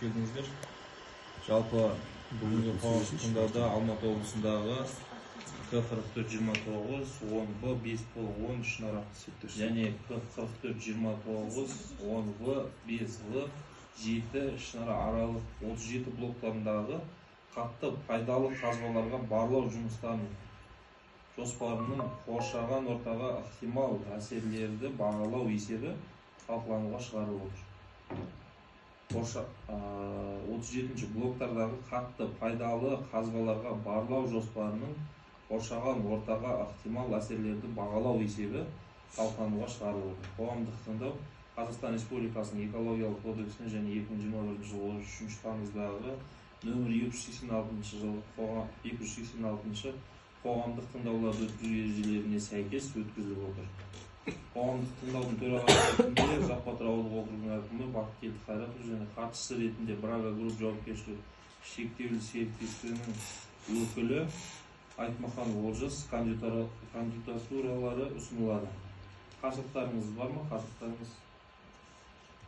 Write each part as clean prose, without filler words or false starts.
келдіңіздер. Жалпы бүгінгі қоғамдық тыңдауда Алматы облысындағы К4429, 10В, 5В, ішінара және К4429, 10В, 5В, 7 ішінара аралық 37 блоктарындағы қатты пайдалы қазбаларға барлау жұмыстарының жоспарының қоршаған ортаға ықтимал әсерлерді бағалау есебі талқылануға шығарылып отыр. 37 блоктардағы қатты пайдалы қазбаларға барлау жоспарының қоршаған ортаға ықтимал әсерлерді бағалау есебі талқылануға шығарылып отыр. Қоғамдық тыңдау Қазақстан Республикасының экологиялық кодексіне және 2021 жылы 3 тамыздағы нөмір 286 қоғамдық тыңдауларды өткізу ережелеріне сәйкес өткізіліп отыр. Қоғамдық тыңдаудың төрағасы ретінде Запатыр ауылдық округінің әкімі Бақытгелді Қайратов және қатысшы ретінде Брага Групп жауапкершілігі шектеулі серіктестігінің өкілі Айтмахан Олжас кандидатуралары ұсынылады. Қарсылықтарыңыз бар ма? Қарсылықтарыңыз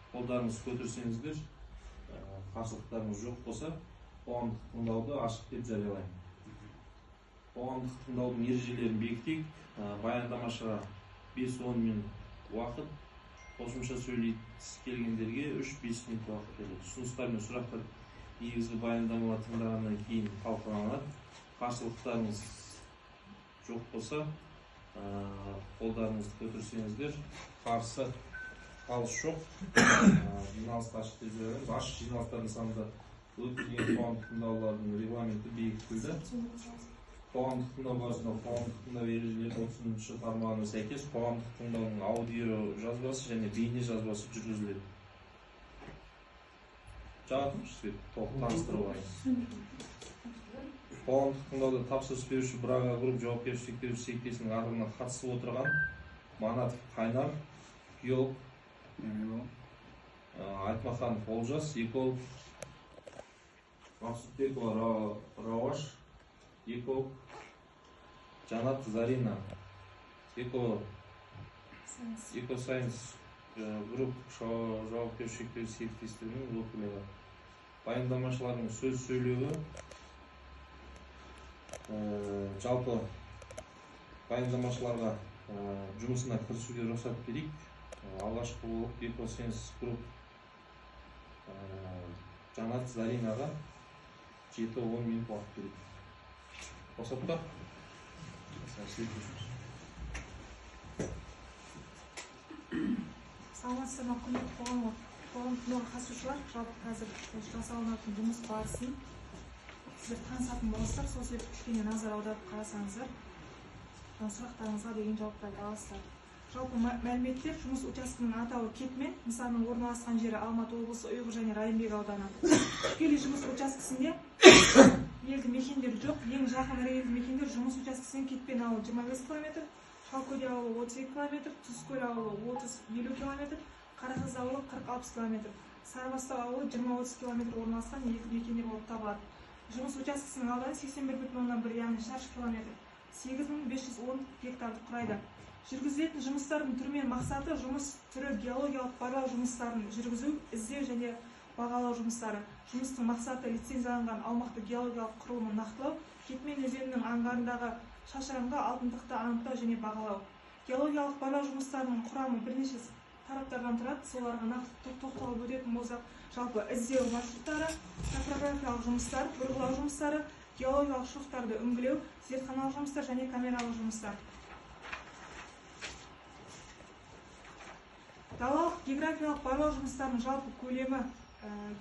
қолдарыңыз көтерсеңіздер, қарсылықтарыңыз жоқ болса, қоғамдық тыңдауды ашық деп жариялаймын. Қоғамдық тыңдаудың ережелерін бекітейік. Баяндамашыға 5-10 минут уақыт, қосымша сөйлегісі келгендерге 3-5 минут уақыт беріледі. Ұсыныстар мен сұрақтар негізгі баяндамалар тыңдағаннан кейін талқыланады. Қарсылықтарыңыз жоқ болса, қолдарыңызды көтерсеңіздер, қарсы қалыс жоқ. Жиналысты ашық деп жариялаймыз. Ашық жиналыстар нысанында өткізілген қоғамдық тыңдаулардың регламенті бекітілді. Қоғамдық тыңдау барысында қоғамдық тыңдау ережелері 30-шы тармағына сәйкес қоғамдық тыңдаудың аудио жазбасы және бейне жазбасы жүргізіледі. Жаңа таныстырып алайын. Қоғамдық тыңдауда тапсырыс беруші Брага Групп жауапкершілігі шектеулі серіктестігінің атынан қатысып отырған Манатов Қайнар, геолог, Айтмаханов Олжас, эколог, Мақсутбекова Рауаш, эколог, Жанат Зарина, экосайенс групп жауапкершілігі шектеулі серіктестігінің өкілі. Баяндамашылардың сөз сөйлеуі жалпы баяндамашыларға жұмысына кірісуге рұқсат берейік. Алғашқы болып экосайенс групп Жанат Заринаға 7-10 минут уақыт берейік. Рұқсат па? Саламатсыздар ма, құрметті қоғамдық тыңдауға қатысушылар. Жалпы қазір жасалынатын жұмыс барысын сіздер танысатын боласыздар. Сол себепті кішкене назар аударып қарасаңыздар, сұрақтарыңызға деген жауаптарды аласыздар. Жалпы мәліметтер жұмыс учаскесінің атауы Кетмен, нысанның орналасқан жері Алматы облысы Ұйғыр және Райымбек ауданы. Тікелей жұмыс учаскесінде елді мекендер жоқ. Ең жақын елді мекендер жұмыс учаскесінен Кетпен ауылы 25 км, Шалкөл ауылы 32 км, Тұзкөл ауылы 30-50 км, Қарақыз ауылы 40-60 км, Сарыбастау ауылы 20-30 км орналасқан екі мекендер болып табылады. Жұмыс учаскесінің ауданы 81,1, яғни шаршы километр, 8510 гектарды құрайды. Жүргізілетін жұмыстардың түрі мен мақсаты жұмыс түрі геологиялық барлау жұмыстарын жүргізу, іздеу және бағалау жұмыстары. Жұмыстың мақсаты лицензияланған аумақты геологиялық құрылымын нақтылау, Кетмен өзенінің аңғарындағы шашыранға алтындықты анықтау және бағалау. Геологиялық барлау жұмыстарының құрамы бірнеше тараптардан тұрады. Соларға нақты тоқталып өтетін болсақ, жалпы іздеу маршруттары, топографиялық жұмыстар, бұрғылау жұмыстары, геологиялық шоқтарды үңгілеу, зертханалық жұмыстар және камералық жұмыстар. Далалық географиялық барлау жұмыстарының жалпы көлемі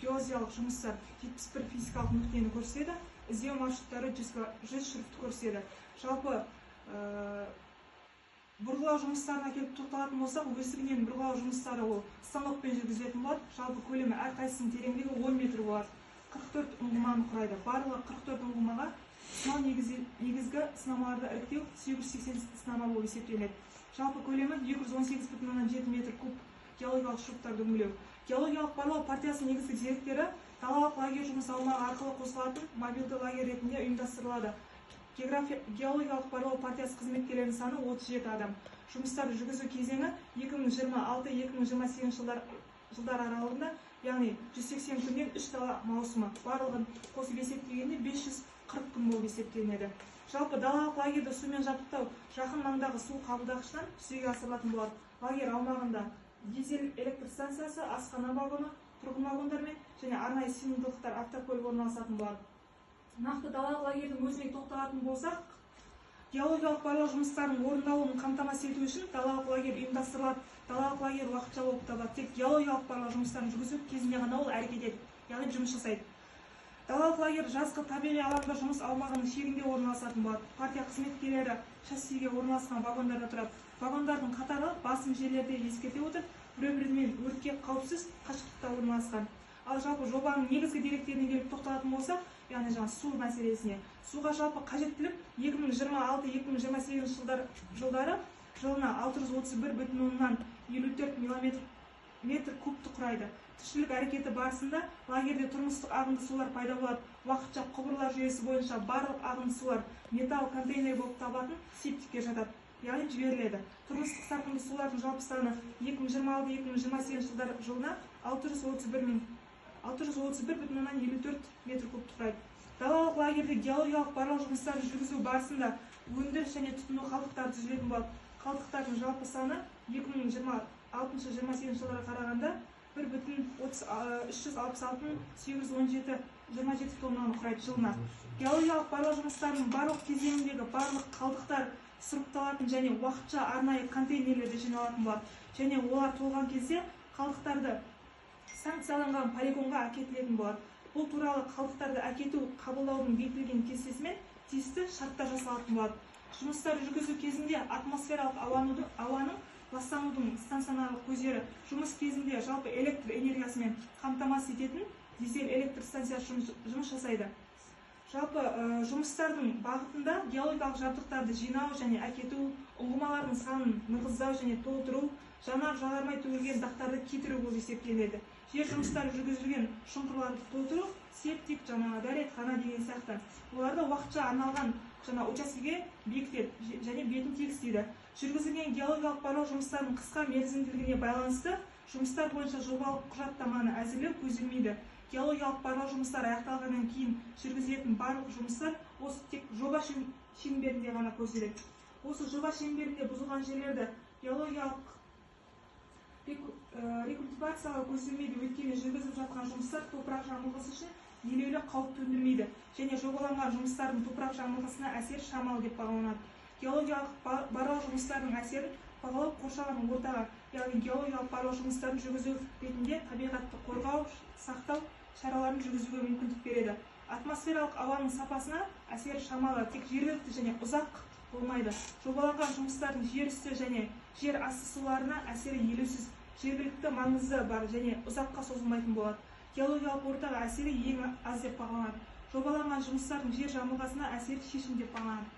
геозиялық жұмыстар 71 физикалық нүктені көрсетеді, іздеу маршруттары 100 шрифті көрсетеді. Жалпы бұрғылау жұмыстарына келіп тоқталатын болсақ, өздігінен бұрғылау жұмыстары ол станокпен жүргізілетін болады. Жалпы көлемі әрқайсысының тереңдігі 10 метр болады. 44 ұңғыманы құрайды. Барлығы 44 ұңғымаға сынау негізгі сынамаларды іріктеу 880 сынама болып есептеледі. Жалпы көлемі 218,7 метр куб геологиялық шоқтарды үңгілеу. Геологиялық барлау партиясының негізгі деректері далалық лагерь жұмыс аумағы арқылы қосылатын мобилді лагерь ретінде ұйымдастырылады. Геологиялық барлау партиясы қызметкерлерінің саны 37 адам. Жұмыстарды жүргізу кезеңі 2026-2028 жылдар аралығында яғни 180 күннен 3 дала маусымы барлығын қосып есептегенде 540 күн болып есептелінеді. Жалпы далалық лагерьді сумен жабдықтау жақын маңдағы су қабылдағыштан жүзеге асырылатын болады. Лагерь аумағында дизель электр станциясы, асхана вагоны, тұрғын вагондармен және арнайы сыйымдылықтар автокөлік орналасатын болады. Нақты далалық лагерьдің өзіне тоқталатын болсақ, геологиялық барлау жұмыстарының орындалуын қамтамасыз ету үшін далалық лагерь ұйымдастырылады. Далалық лагерь уақытша болып табылады. Тек геологиялық барлау жұмыстарын жүргізу кезінде ғана ол әрекет етеді, яғни жұмыс жасайды. Далалық лагерь жазғы табиғи алаңда жұмыс аумағының шегінде орналасатын болады. Партия қызметкерлері шассиге орналасқан вагондарда тұрады. Вагондардың қатары басым жерлерде ескерте отырып, бір-бірінен өртке қауіпсіз қашықтықта орналасқан. Ал жалпы жобаның негізгі деректеріне келіп тоқталатын болсақ, яғни су мәселесіне. Суға жалпы қажеттілік 2026-2028 жылдары жылына 631,54 метр кубты құрайды. Тіршілік әрекеті барысында лагерде тұрмыстық ағынды сулар пайда болады. Уақытша құбырлар жүйесі бойынша барлық ағынды сулар металл контейнер болып табылатын септикке жатады, яғни жіберіледі. Тұрмыстық сарқынды сулардың жалпы саны 2026-2028 жылдар жылына 631,54 метр кубты құрайды. Далалық лагерде геологиялық барлау жұмыстарын жүргізу барысында өндіріс және тұтыну қалдықтары түзілетін болады. Қалдықтардың жалпы саны 2026-2028 жылдарға қарағанда 1,366,817 тоннаны құрайды жылына. Геологиялық барлау жұмыстарының барлық кезеңіндегі барлық қалдықтар сұрыпталатын және уақытша арнайы контейнерлерде жиналатын болады. Және олар толған кезде қалдықтарды санкцияланған полигонға әкетілетін болады. Бұл туралы қалдықтарды әкету қабылдаудың бекітілген кестесімен тиісті шарттар жасалатын болады. Жұмыстар жүргізу кезінде атмосфералық ауаның ластанудың станционарлық көздері жұмыс кезінде жалпы электр энергиясымен қамтамасыз ететін дизель электр станциясы жұмыс жасайды. Жалпы жұмыстардың бағытында геологиялық жабдықтарды жинау және әкету, ұңғымалардың санын нығыздау және толтыру, жанар-жағармай төгілген дақтарды кетіру болып есептеледі. Жер жұмыстары жүргізілген шұңқырларды толтыру, септик, дәретхана деген сияқты. Оларды уақытша арналған учаскеге бекітеді және бетін тегістейді. Жүргізілген геологиялық барлау жұмыстарының қысқа мерзімділігіне байланысты жұмыстар бойынша жобалық құжаттаманы әзірлеу көзделмейді. Геологиялық барлау жұмыстары аяқталғаннан кейін жүргізілетін барлық жұмыстар осы тек жоба шеңберінде ғана көзделеді. Осы жоба шеңберінде бұзылған жерлерді геологиялық рекультивациялау көзделмейді, өйткені жүргізіліп жатқан жұмыстар топырақ жамылғысы үшін елеулі қауіп төндірмейді және жобаланған жұмыстардың топырақ жамылғысына әсер шамалы деп бағаланады. Геологиялық барлау жұмыстарының әсерін бағалау қоршаған ортаға, яғни геологиялық барлау жұмыстарын жүргізу ретінде табиғатты қорғау, сақтау шараларын жүргізуге мүмкіндік береді. Атмосфералық ауаның сапасына әсері шамалы, тек жергілікті және ұзақ болмайды. Жобаланған жұмыстардың жер үсті және жер асты суларына әсері елеусіз, жергілікті маңызы бар және ұзаққа созылмайтын болады. Геологиялық ортаға әсері ең аз деп бағаланады. Жобаланған жұмыстардың жер жамылғасына әсері шешім деп бағаланады.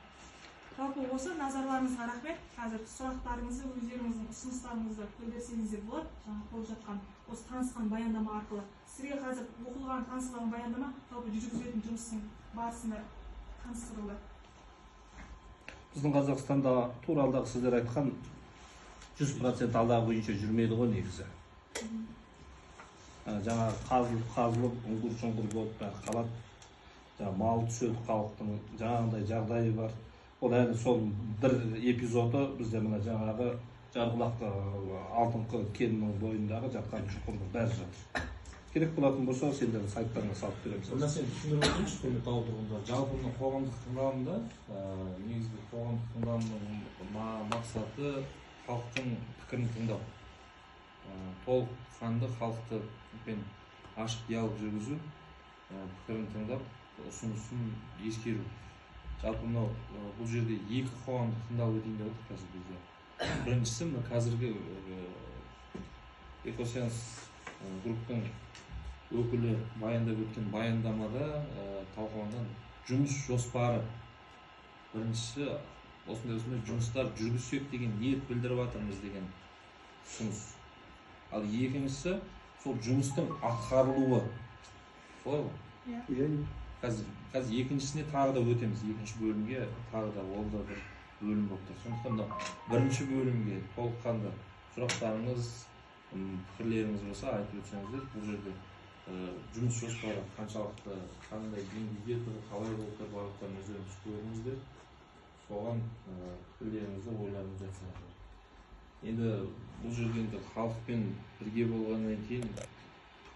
Жалпы осы назарларыңызға рахмет. Қазір сұрақтарыңызды, өздеріңіздің ұсыныстарыңызды білдірсеңіздер болады. Жаңа болып жатқан осы танысқан баяндама арқылы. Сізге қазір оқылған, танысылған баяндама жалпы жүргізілетін жұмыстың барысында таныстырылды. Біздің Қазақстанда туралдағы сіздер айтқан 100% алдағы бойынша жүрмейді ғой негізі. Жаңа қазылып, ұңғыр-шұңғыр болып қалады. Мал түседі, халықтың жаңағындай жағдайы бар. Ол әлі сол бір эпизоды бізде мына жаңағы Жарғылақ алтынқы кенінің бойындағы жатқан шұңқырдың бәрі жатыр. Керек болатын болса, сендердің сайттарыңа салып береміз. Онда сен түсіндіріп отырмыз, құрметті тұрғындар. Жалпы қоғамдық тыңдалымда негізгі қоғамдық тыңдалымның мақсаты халықтың пікірін тыңдау. Толыққанды халықпен ашық диалог жүргізу, пікірін тыңдап, ұсынысын ескеру. Жалпы бұл жерде екі қоғамдық тыңдалым өтейін деп отыр қазір бізде. Біріншісі қазіргі Экосеанс групптың өкілі баяндап өткен баяндамада талқыланған жұмыс жоспары. Біріншісі осындай жұмыстар жүргізсек деген ниет білдіріп жатырмыз деген ұсыныс. Ал екіншісі сол жұмыстың атқарылуы. Солай ғой? Қазір екіншісіне тағы да өтеміз. Екінші бөлімге тағы да ол да бір бөлім болып тұр. Сондықтан бірінші бөлімге толыққанды сұрақтарыңыз, Пікірлеріңіз болса айтып өтсеңіздер, бұл жерде жұмыс жоспары қаншалықты, қандай деңгейде тұр, қалай болып тұр, барлықтарын өздеріңіз көріңіздер. Соған пікірлеріңізді, ойларыңызды айтсаңыздар. Енді бұл жерде енді халықпен бірге болғаннан кейін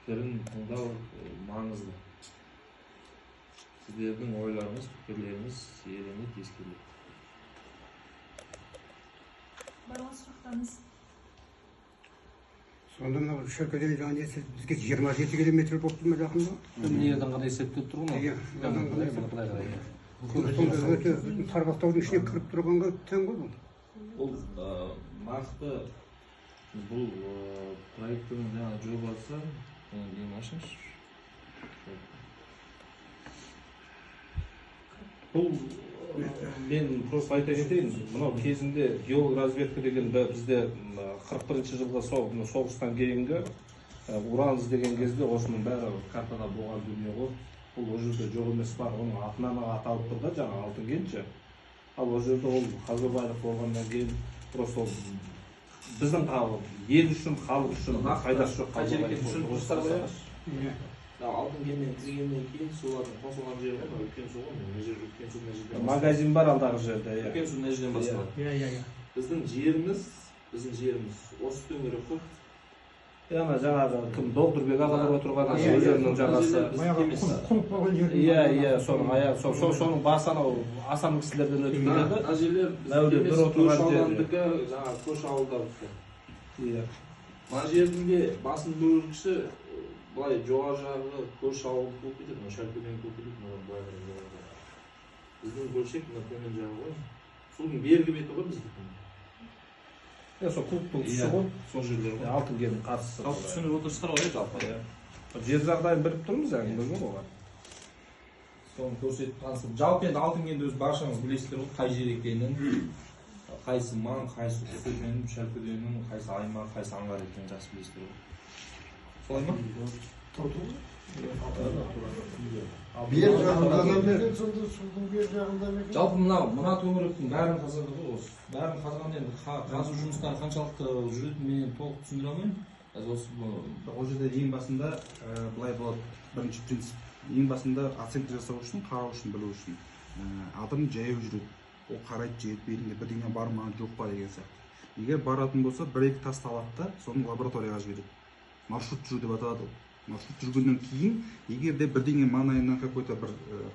пікірін тыңдау маңызды. Сіздердің ойларыңыз, пікірлеріңіз еленіп ескеріледі. Барлық сұрақтарыңыз. Сонда мына Шеркеден жаңа бізге 27 километр болып тұр ма жақында? Дүниеден ғана есептеп тұр ғой. Иә, одан ғана есептеп. Тарбақтаудың ішіне кіріп тұрғанға тең ғой бұл. Бұл нақты бұл проекттің жаңа жобасы, ең ашыңыз. Бұл мен просто айта кетейін, мынау кезінде георазведка деген бізде 41 жылғы соғыстан кейінгі уран іздеген кезде осының бәрі картада болған дүние ғой. Бұл о жерде жоқ емес бар, оның атынан аталып тұр да жаңа алтын кенші. Ал о жерде ол қазбайлық болғаннан кейін просто біздің ел үшін, халық үшін пайдасы жоқ. Қай жерге үшін жоспар қоямыз? Алтын кеннен кіргеннен кейін солардың қосылған жері ғой, үлкен су ғой, мына жер үлкен су мына жерден. Магазин бар алдағы жерде. Үлкен су мына жерден басталады. Иә. Біздің жеріміз осы төңірек қой. Яна жаңағы кім Доғдырбек ағалар отырған өзінің жағасы. Құлып болған жер. Иә, соның аяғы, соның басы анау асан кісілерден өтіп кетеді. Мына жерлер бір отырған аудандікі, жаңағы көрші ауылдардікі. Иә. Мына жердің де басын бөлгісі былай жоғары жағы көрші ауыл болып кетеді, мына Шәркеден болып кетеді, мына былай қарай. Біздің бөлшек мына төмен жағы ғой. Судың бергі беті ғой біздікі. Сол клубтың тұсы ғой. Сол жерлер ғой. Алтын кеннің қарсысы. Жалпы түсініп отырсыздар ғой жалпы. Жер жағдайын біліп тұрмыз әңгіме жоқ оған. Соны көрсетіп таныстырып. Жалпы енді алтын кенді өз баршаңыз білесіздер ғой, қай жер екенін, қайсы маң, қайсы құс екенін, Шәркеденнің қайсы аймақ, қайсы аңғар екенін жақсы білесіздер ғой. Солай ма? Бер жағында да екен, сонда судың бер жағында ма екен? Жалпы мына төңіректің бәрін қазады ғой осы. Бәрін қазған енді қазу жұмыстары қаншалықты жүретінін мен толық түсіндіре алмаймын. Ол жерде ең басында былай болады, бірінші принцип. Ең басында оценка жасау үшін, қарау үшін, білу үшін. Адам жаяу жүреді. Ол қарайды, жетпейді, бірдеңе бар ма, жоқ па деген сияқты. Егер баратын болса, бір-екі тасты алады да, соны лабораторияға жібереді. Маршрут жүру деп аталады. Маршрут жүргеннен кейін, егер де бірдеңе маңайынан какой-то бір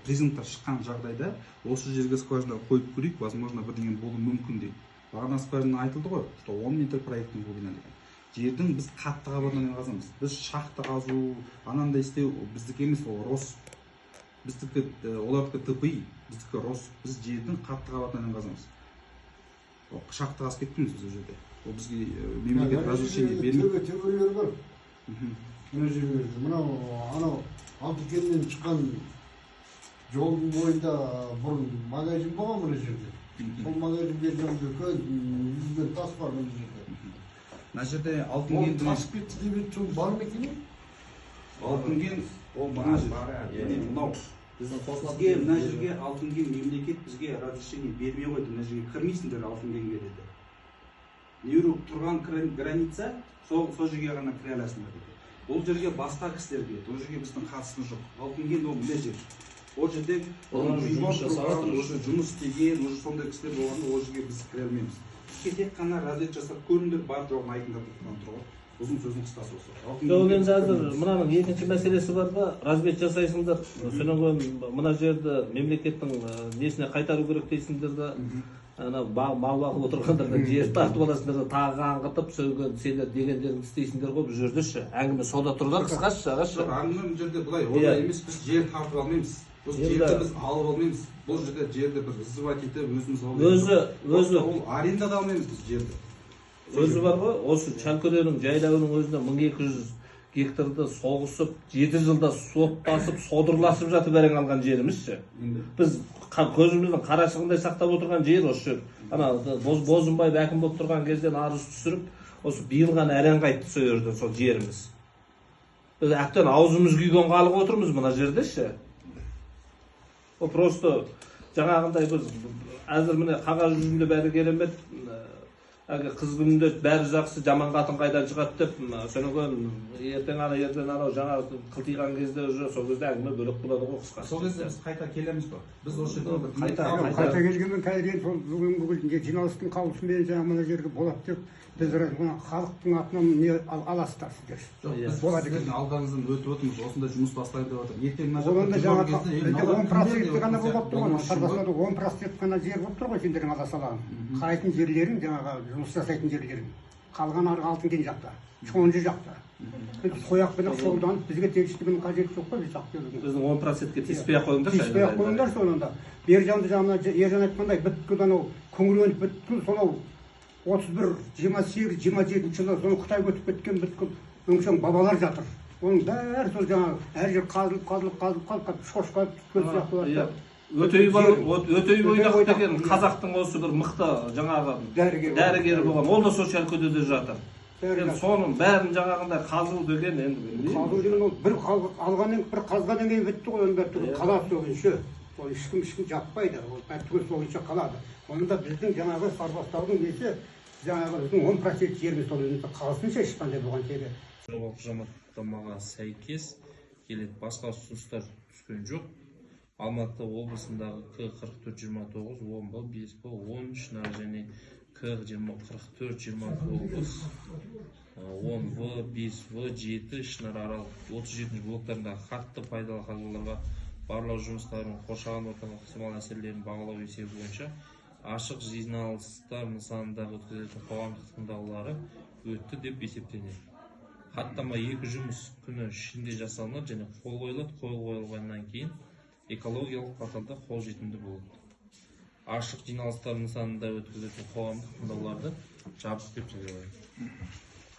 признактар шыққан жағдайда, осы жерге скважина қойып көрейік, возможно, бірдеңе болуы мүмкін дейді. Бағана скважина айтылды ғой, что 10 метр проекттің глубина деген. Жердің біз қатты қабатынан қазамыз. Біз шахта қазу, анандай істеу біздікі емес, ол рос. Біздікі олардікі ТПИ, біздікі рос. Біз жердің қатты қабатынан қазамыз. Шахта қазып кеттіміз біз ол жерде. Ол бізге мемлекет разрешение бермейді. Төбелер бар. Мына жерде, мынау анау алтын кеннен шыққан жолдың бойында бұрын магазин болған мына жерде. Сол магазин берген үлкен үйген тас бар мына жерде. Мына жерде алтын Ол кенді тасып кетті деп еді, сол бар ма екен? алтын кен ол мына мынау бізге мына жерге алтын кен мемлекет бізге разрешение бермей қойды. Мына жерге кірмейсіңдер алтын кенге деді. Неуро тұрған граница сол жерге ғана кіре аласыңдар деді. Ол жерге басқа кісілер келеді. Ол жерге біздің қатысымыз жоқ. Алтын кен ол мына жер. Ол жерде жұмыс істеген, уже сондай кісілер болғанда ол жерге біз кіре алмаймыз. Тек қана разведка жасап көріңдер, бар жоғын айтыңдар деп тұр ғой. Ұзын сөздің қысқасы осы. Жоқ, енді қазір мынаның екінші мәселесі бар да, разведка жасайсыңдар. Содан кейін мына жерді мемлекеттің несіне қайтару керек дейсіңдер да. Ана мал бағып отырғандардан жер тартып аласыңдар да тағы аңғытып сөнген сендер дегендеріңді істейсіңдер ғой бұл жерде ше. Әңгіме сода тұр да қысқашы ағашы. Әңгіме бұл жерде былай олай емес, біз жер тартып алмаймыз. Біз жерді біз алып алмаймыз. Бұл жерде жерді бір іздібат етіп өзіміз Өзі ол арендада алмаймыз біз жерді. Өзі бар ғой, осы Шәркеденнің жайлауының өзінде 1200 гектарды соғысып, 7 жылда соттасып, содырласып жатып әрең алған жеріміз ше. Біз көзіміздің қарашығындай сақтап отырған жер осы жер. Ана Бозымбаев әкім болып тұрған кезден арыз түсіріп, осы биыл ғана әрең қайтты сол жерден сол жеріміз. Біз әктен аузымыз күйген қалып отырмыз мына жерде ше. Ол просто жаңағындай біз әзір міне қағаз жүзінде бәрі керемет кыз күнүндө баары жакшы, жаман катын кайдан чыгат деп сөнөгөн эртең ана жаңа кылтыйган кезде уже сол кезде әңгіме бөлөк болот го кыскасы. Сол кезде біз қайта келеміз ба? Біз осы жерде бір Қайта келгенмен қазір сол бүгінгі жиналыстың қаулысымен жаңағы мына жерге болады деп біз халықтың атынан не аласыздар сіздер. Біз болады сіздердің алдыңыздан өтіп отырмыз, осында жұмыс бастайды деп жатыр. Ертең мына Оланда жаңағы кезде 10% ғана болып тұр ғой. Сарбасада 10% ғана жер болып тұр ғой сендердің ала салаң. Қарайтын жерлерің жаңағы жұмыс жасайтын жерлерің. Қалған арғы Алтынкен жақта, Чонжы жақта. Сояқ пен қолданып бізге тегістігінің қажеті жоқ қой біз жақта. Біздің 10%-ке тиіспей ақ қойыңдар. Тиіспей ақ қойыңдар сонда. Бер жағында жаңа Ержан айтқандай бүткіл анау күңіреніп бүткіл сонау 31, 28, 27 жылы соны Қытайға өтіп кеткен бүткіл өңшең бабалар жатыр. Оның бәрі сол жаңағы әр жер қазылып шошқа түскөл сияқты. Өтөй бойдақ деген қазақтың осы бір мықты жаңағы дәрігері болған. Ол да социал көдеде жатыр. Соның бәрін жаңағындай қазу деген енді қазу деген ол бір алғаннан бір қазғаннан кейін бітті ғой. Оның бәрі қалады соғыншы. Ол ешкім жаппайды. Ол бәрі соғынша қалады. Оның да біздің жаңағы сарбастардың несі жаңағы біздің 10% жеріміз сол енді қалсынша ешқандай болған жерде. Құжаттамаға сәйкес келеді. Басқа ұсыныстар түскен жоқ. Алматы облысындағы К4429, Омбы, Беспі, 13 және К4429, 10В, 5В, 7 ішінара аралық 37 блоктарындағы қатты пайдалы қазбаларға барлау жұмыстарын қоршаған ортаға ықтимал әсерлерін бағалау есебі бойынша ашық жиналыстар нысанындағы өткізілетін қоғамдық тыңдаулары өтті деп есептенеді. Хаттама 2 жұмыс күні ішінде жасалынады және қол қойылады. Қол қойылғаннан кейін экологиялық порталда қолжетімді болады. Ашық жиналыстар нысанында өткізілетін қоғамдық тыңдауларды жабық деп жариялайды.